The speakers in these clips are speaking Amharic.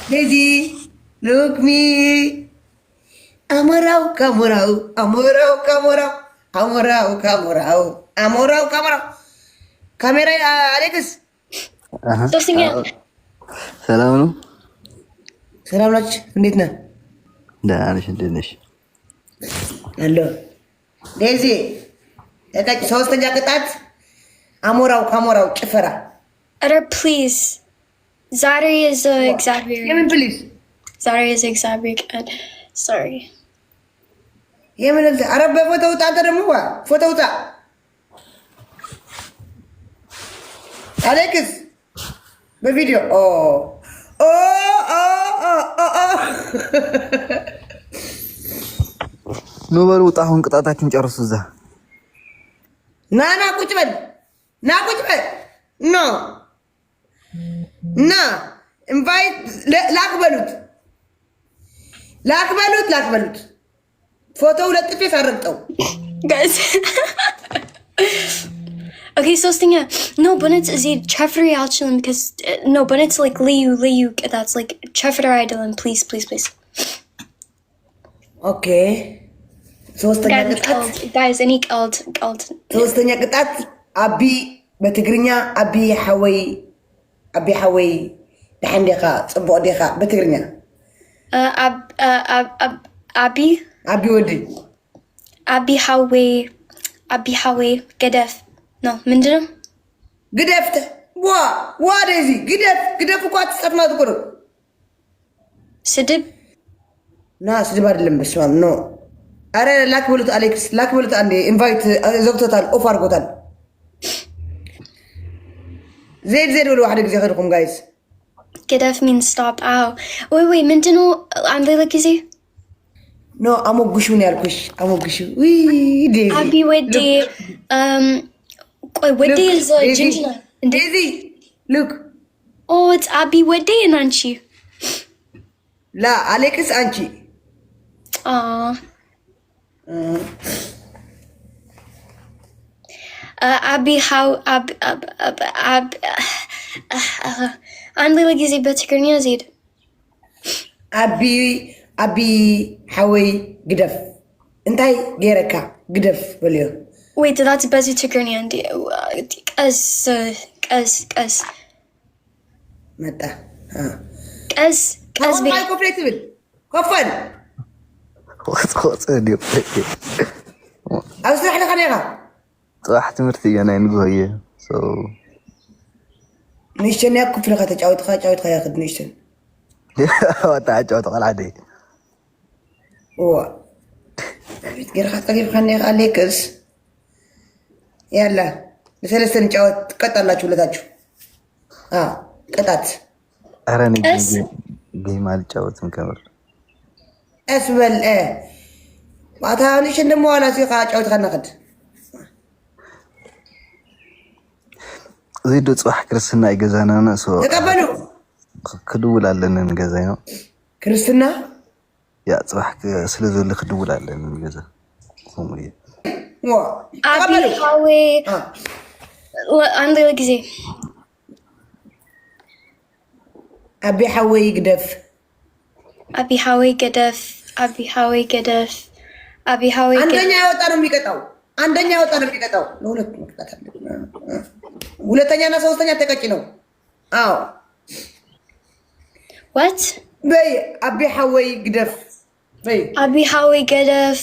Daisy, look me. Amorau, camorau, amorau, camorau, amorau, camorau, amorau, camorau. ካሜራ አሌክስ ሶስተኛ ሰላም ነው። ሰላም ናችሁ? እንዴት ነህ? ደህና ነሽ? እንዴት ነሽ? አሎ ዴዚ እቃጭ ሶስተኛ ቅጣት አሞራው ካሞራው ጭፈራ። ኧረ ፕሊዝ ዛሬ is እግዚአብሔር የምን ፕሊዝ ዛሬ is እግዚአብሔር ቀን ሶሪ የምን ኧረ በፎቶ ውጣ። አንተ ደግሞ ፎቶ ውጣ አሌክስ በቪዲዮ ኦ ኦ ኦ ኦ ኑ በሉ ውጣ። አሁን ቅጣታችን ጨርሱ። እዛ ና ቁጭ በል ና ቁጭ በል ኖ ና ኢንቫይት ላክበሉት ፎቶው ለጥፌ ሳረግጠው ጋይስ ኦኬ ሶስተኛ ኖ በነት እዚህ ቸፍሪ አልችልም because no በነት like ልዩ that's like ቸፍሪ አይደለም ፕሊዝ ኦኬ ሶስተኛ ቅጣት ጋይስ እኔ ቀልድ ሶስተኛ ቅጣት አቢ በትግርኛ አቢ ሐወይ ደሐንዴኻ ጽቡቕ ዴኻ በትግርኛ አቢ ወዲ አቢ ሐወይ ገደፍ ነው ምንድነው? ግደፍተ ዋ ዴዚ ግደፍ እኮ አትጽፍናት እኮ ነው። ስድብ ስድብ አይደለም። በስመ አብ ኖ። አረ ላክበሉት አሌክስ ላክበሉት። አንዴ ኢንቫይት ዘግቶታል፣ ኦፍ አድርጎታል። ዜድ ብሎ ሓደ ጊዜ ከድኩም ጋይስ ገደፍ ሚን ስቶፕ አው ወይ ምንድነው? አንድ ሌላ ጊዜ ኖ አሞግሹ ነው ያልኩሽ። አሞግሹ ዴዚ አቢ ወዲ ቆይ ወዲ is ጅንጅና ዴዚ ሉክ it's አቢ ወዲ እና አንቺ ላ አሌክስ አንቺ አቢ ሃው አንድ ሌላ ጊዜ በትግርኛ ዜድ አቢ ሐወይ ግደፍ እንታይ ገይረካ ግደፍ በልዮ wait that's በዚህ ትግርኛ እንዴ ቀስ መጣ ቀስ ማይ ኮፕሬቲቭ ኮፈን ወጽ ዲፕ አውስራህ ለኸኔኻ ጽባሕ ትምህርቲ እያ ናይ ንግሆ እየ ንሽተን ያ ክፍልኻ ተጫወትካ ያክድ ንሽተን ወጣ ጫወት ቀልዓደ ቤት ጌርካ ፀጊብካ ኔኻ አሌክስ ያላ ለሰለስተን ጫወት ትቀጣላችሁ ሁለታችሁ ቅጣት። ኧረ እኔ ጌም አልጫወትም ከምር እስበል ማታ ንሽን ደሞ ዋላ ሲኻ ጫወትካ ናክድ ዜዶ ጽባሕ ክርስትና ይገዛናና ተቀበሉ ክድውል ኣለኒ ንገዛይ ነው ክርስትና ያ ጽባሕ ስለ ዘሎ ክድውል ኣለኒ ንገዛ ኹም እየ አቢ ሐዌ አንድ ሌላ ጊዜ አቢ ሐወይ ግደፍ አቢ ሐዌ ገደፍ አንደኛ ያወጣ ነው የሚቀጣው። ለሁለት መቅጣት አለ። ሁለተኛና ሶስተኛ ተቀጭ ነው። አዎ what በይ አቢ ሐወይ ግደፍ በይ አቢ ሐዌ ገደፍ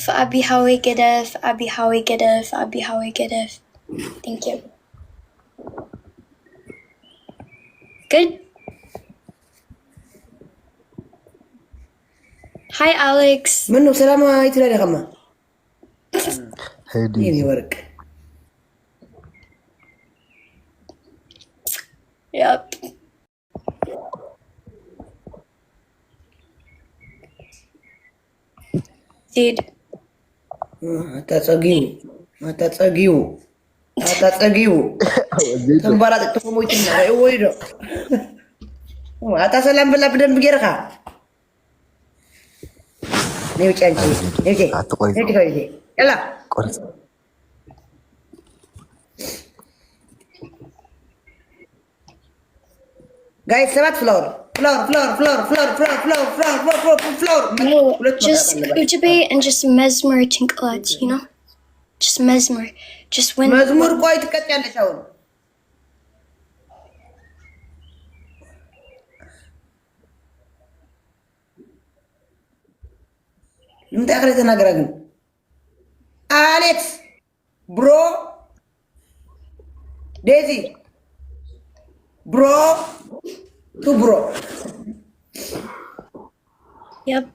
thank you good hi Alex ምነው ሰላም አይትላለኸማ ሄዲ የኔ ወርቅ yep ዜድ አታጸጊው ተንባራ ጥጥፎ ሞይትና ወይ ዶ አታሰላም ብላ በደንብ ጌርካ ነው ጫንቺ ነጂ ያላ ቆርጽ ጋይስ ሰባት ፍላወር No, just Ujjayi and just Mesmer Tinklat, you know? Just Mesmer. Just when. መዝሙር ቆይ ትቀጫለሽ አሁን እንት አክረ ተናገራ ግን አሌክስ ብሮ ዴዚ ብሮ ቱ ብሮ Yep.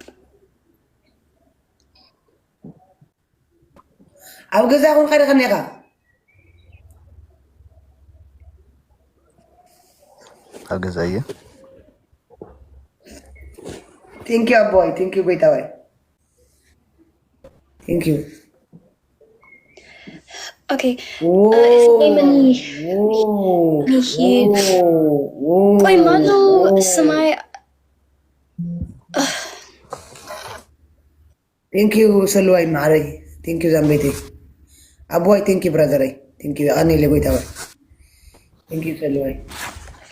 ኣብ ገዛ ኮን ካደ ከመይኻ ኣብ ገዛ እየ ቴንክ ዩ አቦይ ቴንክ ዩ ቤታዋይ ቴንክ ዩ Okay. Mani. Wait, Mano, Samai. Thank you, Salwai Mari. Thank you, Zambeti. Aboy, thank you, brother. Thank you. Ani Legoitawa. Thank you, Salwai.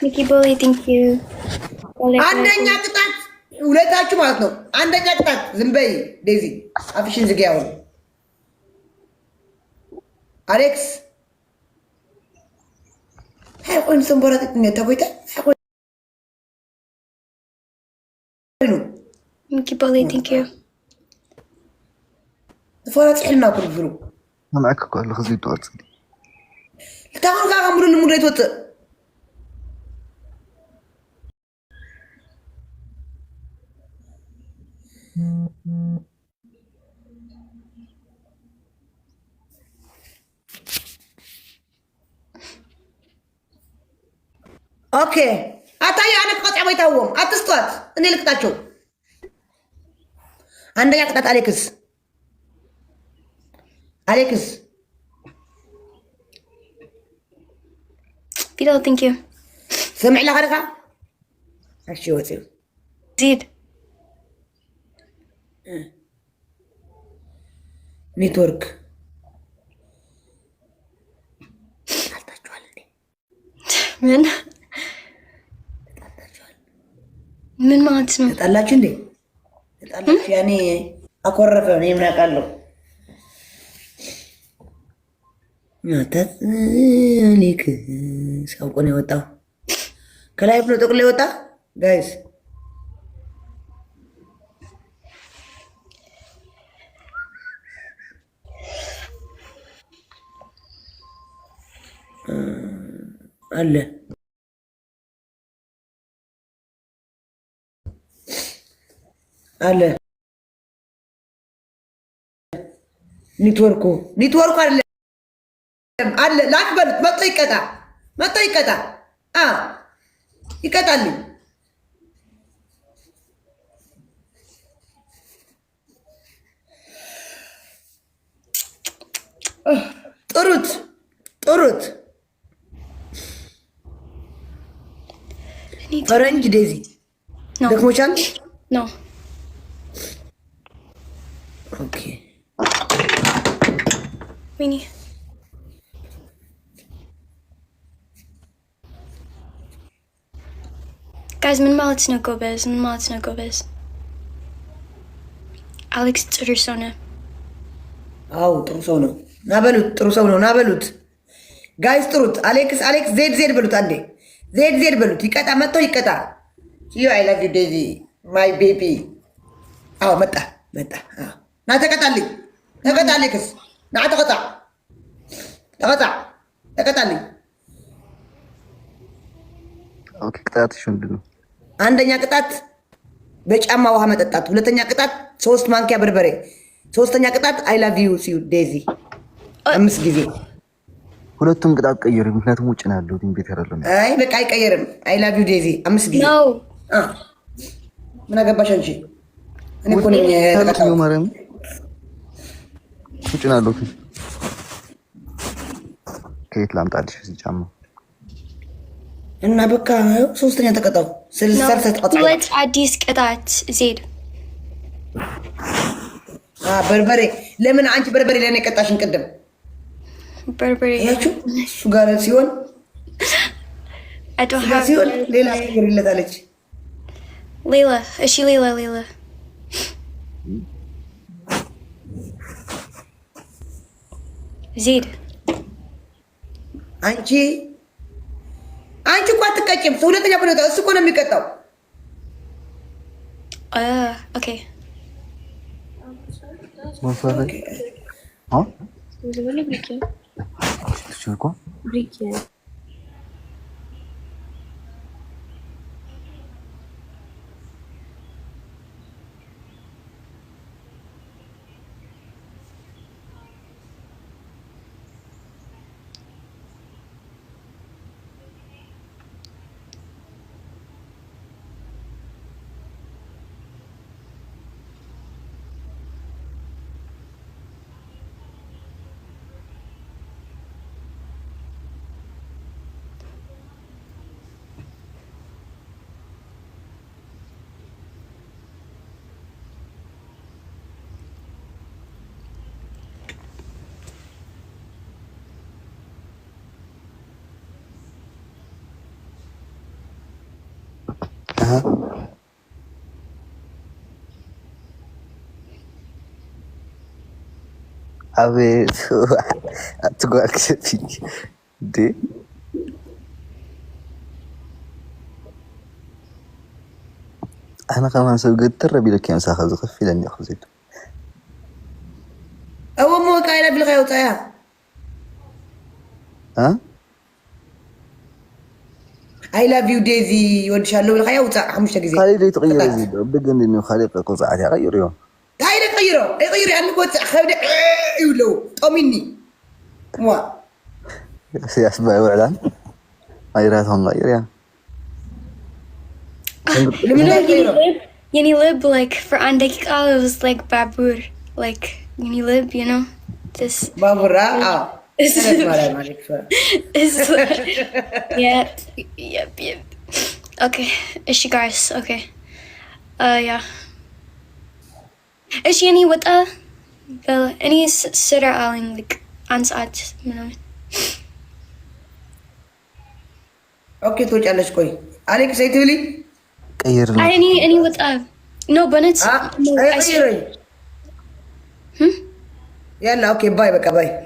Nikki Bully, thank you. አንደኛ ቅጣት ሁለታችሁ ማለት ነው። አንደኛ ቅጣት ዝም በይ ዴዚ አፍሽን ዝጊ። አሁን አሌክስ ሃይቆን ሰንበራት ተቆይታ ሃይቆን Nikki Bully, thank you. ፈራጽ ሕልና ኩልፍሩ ማዕክ እኮ ኣለኹ እዚ ትወፅ ታውን ጋር ሙሉ ሙሉ ይተወጥ ኦኬ አታዩ አነ ቆጣ ባይታወም አትስጧት እኔ ልቅጣቸው አንደኛ ቅጣት አሌክስ Vito, thank you. سمع لها غيرها هالشي وتسوي زيد نيتورك من ما تسمع تطلعش እንዴ ተጣላች ያኔ አኮረፈ ነው የምናቃለው ናታኒክ ሳውቆ ነው የወጣው ከላይ ብሎ ጥቅል ይወጣ ጋይስ አለ አለ ኔትወርኩ አለ አለ ላክበሉት መጥቶ ይቀጣ ይቀጣልኝ ጥሩት ፈረንጅ ዴዚ ደክሞሻል No. Okay. Weenie. Guys, min malet no go bez. Alex Tsursona. አው ጥሩ ሰው ነው ናበሉት ጋይስ ጥሩት አሌክስ ዜድ በሉት አንዴ ዜድ በሉት ይቀጣ መጥቶ ይቀጣ ዩ አይ ላቭ ዩ ዴዚ ማይ ቤቢ አው መጣ ና ተቀጣልኝ አሌክስ ና ተቀጣልኝ ኦኬ ቅጣትሽ ምንድን ነው አንደኛ ቅጣት በጫማ ውሃ መጠጣት ሁለተኛ ቅጣት 3 ማንኪያ በርበሬ ሶስተኛ ቅጣት አይ ላቭ ዩ ሲ ዴዚ 5 ጊዜ ሁለቱም ቅጣት ቀይሩ ምክንያቱም ውጭ ነው ያለው ቤት ያለው አይ በቃ አይቀየርም አይ ላቭ ዩ ዴዚ 5 ጊዜ ነው ምን አገባሽ አንቺ እኔ እኮ ነኝ ተቀጣዩ ማርያም ውጭ ነው ያለው ከየት ላምጣልሽ እዚህ ጫማ እና በቃ ሶስተኛ ተቀጣው ስለዚህ ተቀጣው ሁለት አዲስ ቅጣት ዜድ በርበሬ ለምን አንቺ በርበሬ ለኔ ቀጣሽን ቅድም በርበሬ ያችሁ እሱ ጋር ሲሆን ሲሆን ሌላ ነገር ይለታለች Layla. Is she Layla? Zaid. አንቺ እኮ አትቀጭም። ሁለተኛ ብለታ እሱ እኮ ነው የሚቀጣው። Okay. አቤት አትጓግሽብኝ እንዴ! أنا كمان سوق الترى بيلك يا مساخ زخفي لن يأخذ أو مو كاينة بالغيوط يا ها I love you Daisy ودشالو بالغيوط حمش تجزي خلي لي تغير زيد بدك إنه خليك قصعة غير يوم هاي غيره يعني قلت خبر يولو طمني مو سياسة وإعلان غيراتهم غير يا Yani lib like for andek it was like babur like yani lib you know this babur yep okay is she guys okay yeah is she any what any sitter aling like ansat you know okay تو جالس كوي عليك سيتولي غير any what no but it's غيري يلا اوكي باي بقى باي